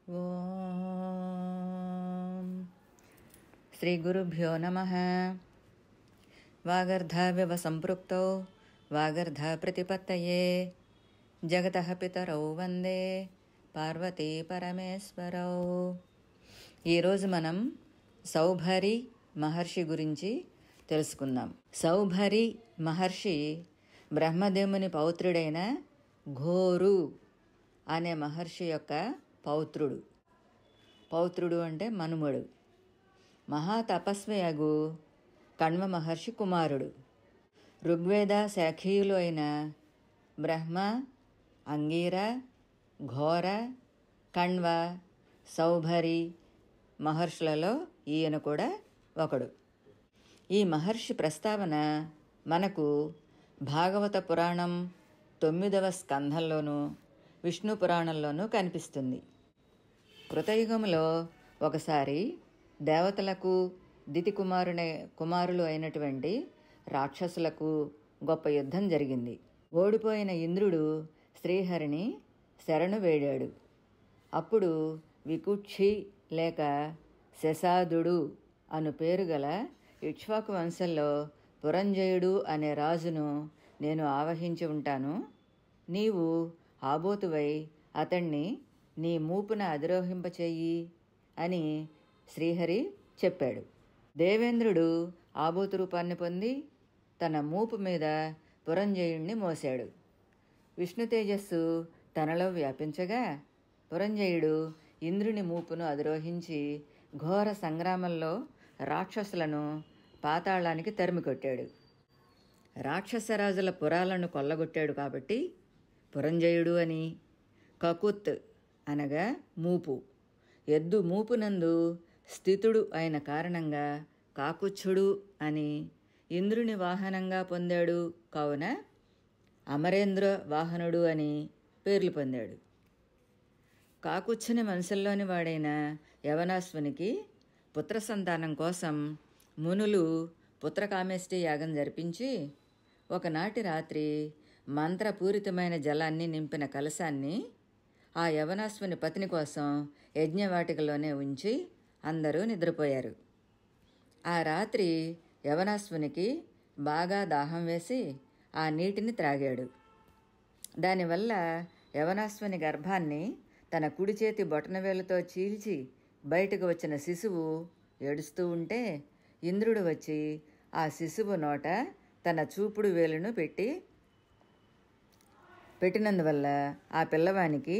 ఓం శ్రీ గురుభ్యో నమః. వాగర్ధావివ సంపృక్తౌ వాగర్ధ ప్రతిపత్తయే జగతః పితరౌ వందే పార్వతీ పరమేశ్వరౌ. ఈరోజు మనం సౌభరి మహర్షి గురించి తెలుసుకుందాం. సౌభరి మహర్షి బ్రహ్మదేవుని పౌత్రుడైన ఘోరు అనే మహర్షి యొక్క పౌత్రుడు అంటే మనుమడు. మహాతపస్వియగు కణ్వ మహర్షి కుమారుడు. ఋగ్వేద శాఖీయులు అయిన బ్రహ్మ, అంగీర, ఘోర, కణ్వ, సౌభరి మహర్షులలో ఈయన కూడా ఒకడు. ఈ మహర్షి ప్రస్తావన మనకు భాగవత పురాణం 9వ స్కంధంలోనూ విష్ణు పురాణంలోనూ కనిపిస్తుంది. కృతయుగంలో ఒకసారి దేవతలకు దితి కుమారులు అయినటువంటి రాక్షసులకు గొప్ప యుద్ధం జరిగింది. ఓడిపోయిన ఇంద్రుడు శ్రీహరిని శరణు వేడాడు. అప్పుడు వికుక్షి లేక శశాదుడు అను పేరు గల ఇక్ష్వాకు వంశంలో పురంజయుడు అనే రాజును నేను ఆవహించి ఉంటాను. నీవు ఆబోతువై అతణ్ణి నీ మూపున అధిరోహింపచేయి అని శ్రీహరి చెప్పాడు. దేవేంద్రుడు ఆబోతు రూపాన్ని పొంది తన మూపు మీద పురంజయుణ్ణి మోశాడు. విష్ణు తేజస్సు తనలో వ్యాపించగా పురంజయుడు ఇంద్రుని మూపును అధిరోహించి ఘోర సంగ్రామంలో రాక్షసులను పాతాళానికి తరిమికొట్టాడు. రాక్షసరాజుల పురాలను కొల్లగొట్టాడు కాబట్టి పురంజయుడు అని. కకుత్ అనగా మూపు. ఎద్దు మూపునందు స్థితుడు అయిన కారణంగా కాకుచ్చుడు అని ఇంద్రుని వాహనంగా పొందాడు. కావున అమరేంద్ర వాహనుడు అని పేర్లు పొందాడు. కాకుచ్చుని వంశంలోని వాడైన యవనాశ్వునికి పుత్ర సంతానం కోసం మునులు పుత్రకామేష్టి యాగం జరిపించి ఒకనాటి రాత్రి మంత్రపూరితమైన జలాన్ని నింపిన కలశాన్ని ఆ యవనాశ్వుని పత్ని కోసం యజ్ఞవాటికలోనే ఉంచి అందరూ నిద్రపోయారు. ఆ రాత్రి యవనాశ్వునికి బాగా దాహం వేసి ఆ నీటిని త్రాగాడు. దానివల్ల యవనాశ్వుని గర్భాన్ని తన కుడి చేతి బొటనవేలుతో చీల్చి బయటకు వచ్చిన శిశువు ఏడుస్తూ ఉంటే ఇంద్రుడు వచ్చి ఆ శిశువు నోట తన చూపుడు వేలును పెట్టినందువల్ల ఆ పిల్లవానికి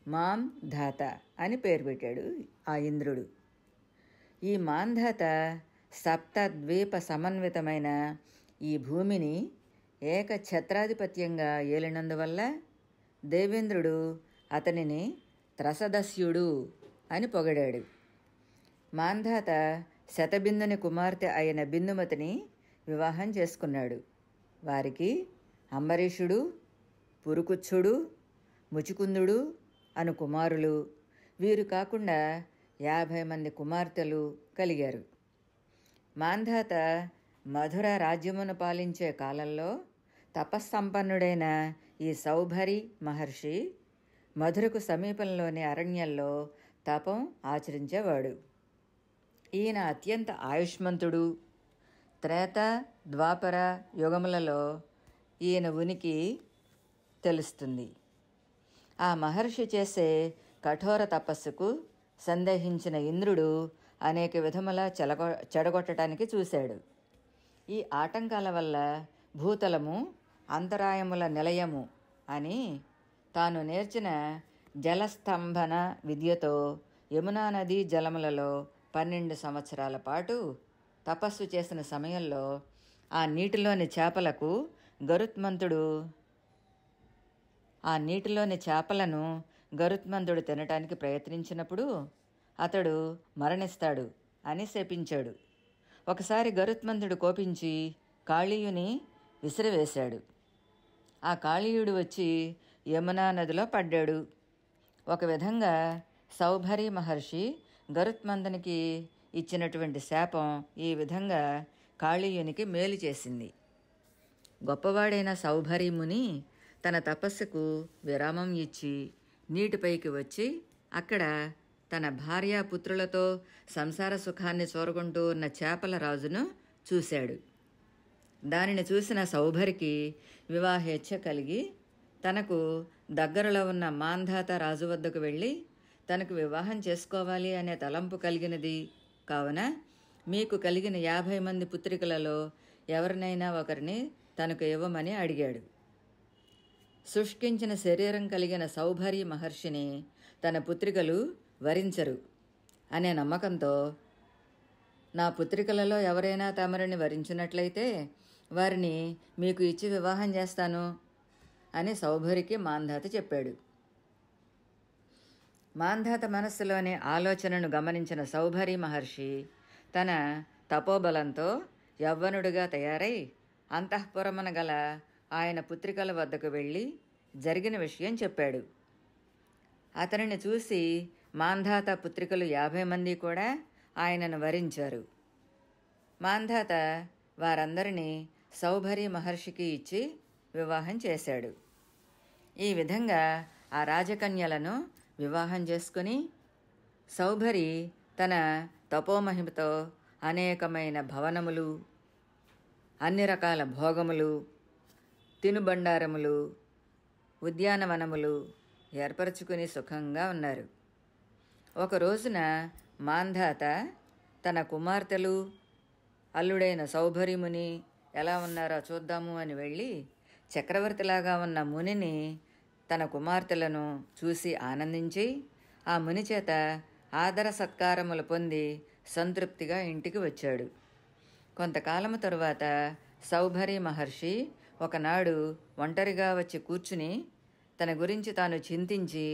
మాంధాత అని పేరు పెట్టాడు ఆ ఇంద్రుడు. ఈ మాంధాత సప్తద్వీప సమన్వితమైన ఈ భూమిని ఏకఛత్రాధిపత్యంగా ఏలినందువల్ల దేవేంద్రుడు అతనిని త్రసదస్యుడు అని పొగడాడు. మాంధాత శతబిందుని కుమార్తె అయిన బిందుమతిని వివాహం చేసుకున్నాడు. వారికి అంబరీషుడు, పురుకుచ్చుడు, ముచికుందుడు అను కుమారులు, వీరు కాకుండా 50 మంది కుమార్తెలు కలిగారు. మాంధాత మధుర రాజ్యమును పాలించే కాలంలో తపస్సంపన్నుడైన ఈ సౌభరి మహర్షి మధురకు సమీపంలోని అరణ్యంలో తపం ఆచరించేవాడు. ఈయన అత్యంత ఆయుష్మంతుడు. త్రేత, ద్వాపర యుగములలో ఈయన ఉనికి తెలుస్తుంది. ఆ మహర్షి చేసే కఠోర తపస్సుకు సందేహించిన ఇంద్రుడు అనేక విధముల చెడగొట్టడానికి చూశాడు. ఈ ఆటంకాల వల్ల భూతలము అంతరాయముల నిలయము అని తాను నేర్చిన జలస్తంభన విద్యతో యమునా నదీ జలములలో 12 సంవత్సరాల పాటు తపస్సు చేసిన సమయంలో ఆ నీటిలోని చేపలను గరుత్మంతుడు తినటానికి ప్రయత్నించినప్పుడు అతడు మరణిస్తాడు అని శపించాడు. ఒకసారి గరుత్మంతుడు కోపించి కాళీయుని విసిరివేశాడు. ఆ కాళీయుడు వచ్చి యమునా నదిలో పడ్డాడు. ఒక విధంగా సౌభరి మహర్షి గరుత్మంతునికి ఇచ్చినటువంటి శాపం ఈ విధంగా కాళీయునికి మేలు చేసింది. గొప్పవాడైన సౌభరి ముని తన తపస్సుకు విరామం ఇచ్చి నీటిపైకి వచ్చి అక్కడ తన భార్యాపుత్రులతో సంసార సుఖాన్ని చూరగొంటూ ఉన్న చేపల రాజును చూశాడు. దానిని చూసిన సౌభరికి వివాహేచ్ఛ కలిగి తనకు దగ్గరలో ఉన్న మాంధాత రాజు వద్దకు వెళ్ళి తనకు వివాహం చేసుకోవాలి అనే తలంపు కలిగినది కావున మీకు కలిగిన 50 మంది పుత్రికలలో ఎవరినైనా ఒకరిని తనకు ఇవ్వమని అడిగాడు. శుష్కించిన శరీరం కలిగిన సౌభరి మహర్షిని తన పుత్రికలు వరించరు అనే నమ్మకంతో, నా పుత్రికలలో ఎవరైనా తమరిని వరించినట్లయితే వారిని మీకు ఇచ్చి వివాహం చేస్తాను అని సౌభరికి మాంధాత చెప్పాడు. మాంధాత మనస్సులోని ఆలోచనను గమనించిన సౌభరి మహర్షి తన తపోబలంతో యవ్వనుడిగా తయారై అంతఃపురమున గల ఆయన పుత్రికల వద్దకు వెళ్ళి జరిగిన విషయం చెప్పాడు. అతనిని చూసి మాంధాత పుత్రికలు 50 మంది కూడా ఆయనను వరించారు. మాంధాత వారందరినీ సౌభరి మహర్షికి ఇచ్చి వివాహం చేశాడు. ఈ విధంగా ఆ రాజకన్యలను వివాహం చేసుకుని సౌభరి తన తపోమహిమతో అనేకమైన భవనములు, అన్ని రకాల భోగములు, తినుబండారములు, ఉద్యానవనములు ఏర్పరచుకుని సుఖంగా ఉన్నారు. ఒక రోజున మాంధాత తన కుమార్తెలు, అల్లుడైన సౌభరి ముని ఎలా ఉన్నారో చూద్దాము అని వెళ్ళి చక్రవర్తిలాగా ఉన్న మునిని తన కుమార్తెలను చూసి ఆనందించి ఆ ముని చేత ఆదర సత్కారములు పొంది సంతృప్తిగా ఇంటికి వచ్చాడు. కొంతకాలము తరువాత సౌభరి మహర్షి ఒకనాడు ఒంటరిగా వచ్చి కూర్చుని తన గురించి తాను చింతించి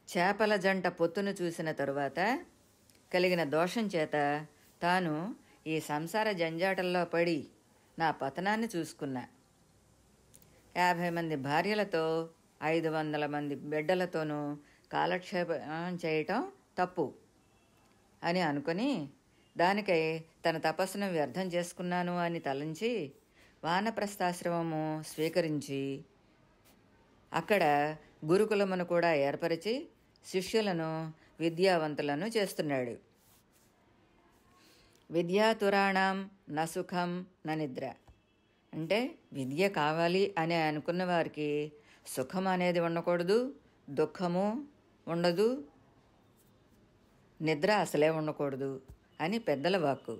చేపల జంట పొత్తును చూసిన తరువాత కలిగిన దోషం చేత తాను ఈ సంసార జంజాటల్లో పడి నా పతనాన్ని చూసుకున్నా. 50 మంది భార్యలతో 500 మంది బిడ్డలతోనూ కాలక్షేపం చేయటం తప్పు అని అనుకుని దానికై తన తపస్సును వ్యర్థం చేసుకున్నాను అని తలంచి వానప్రస్థాశ్రమము స్వీకరించి అక్కడ గురుకులమును కూడా ఏర్పరిచి శిష్యులను విద్యావంతులను చేస్తున్నాడు. విద్యాతురాణం నసుఖం నిద్ర అంటే విద్య కావాలి అని అనుకున్న వారికి సుఖం అనేది ఉండకూడదు, దుఃఖము ఉండదు, నిద్ర అసలే ఉండకూడదు అని పెద్దల వాక్కు.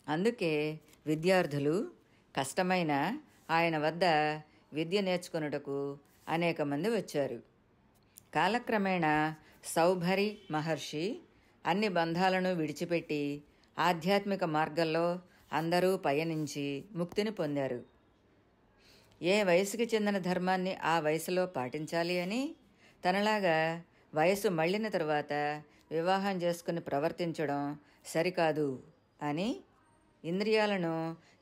అందుకే విద్యార్థులు కష్టమైన ఆయన వద్ద విద్య నేర్చుకొనుటకు అనేక మంది వచ్చారు. కాలక్రమేణా సౌభరి మహర్షి అన్ని బంధాలను విడిచిపెట్టి ఆధ్యాత్మిక మార్గంలో అందరూ పయనించి ముక్తిని పొందారు. ఏ వయసుకి చెందిన ధర్మాన్ని ఆ వయసులో పాటించాలి అని తనలాగా వయసు మళ్ళిన తరువాత వివాహం చేసుకుని ప్రవర్తించడం సరికాదు అని, ఇంద్రియాలను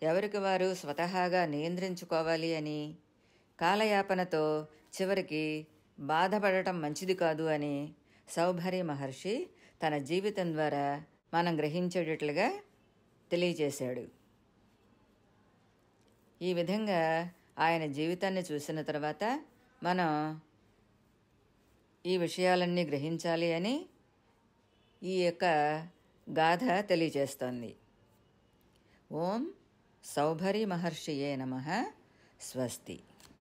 ఎవరికి వారు స్వతహాగా నియంత్రించుకోవాలి అని, కాలయాపనతో చివరికి బాధపడటం మంచిది కాదు అని సౌభరి మహర్షి తన జీవితం ద్వారా మనం గ్రహించేటట్లుగా తెలియచేశాడు. ఈ విధంగా ఆయన జీవితాన్ని చూసిన తర్వాత మనం ఈ విషయాలన్నీ గ్రహించాలి అని ఈ యొక్క గాథ తెలియచేస్తోంది. ఓం సౌభరి మహర్షియే నమః. స్వస్తి.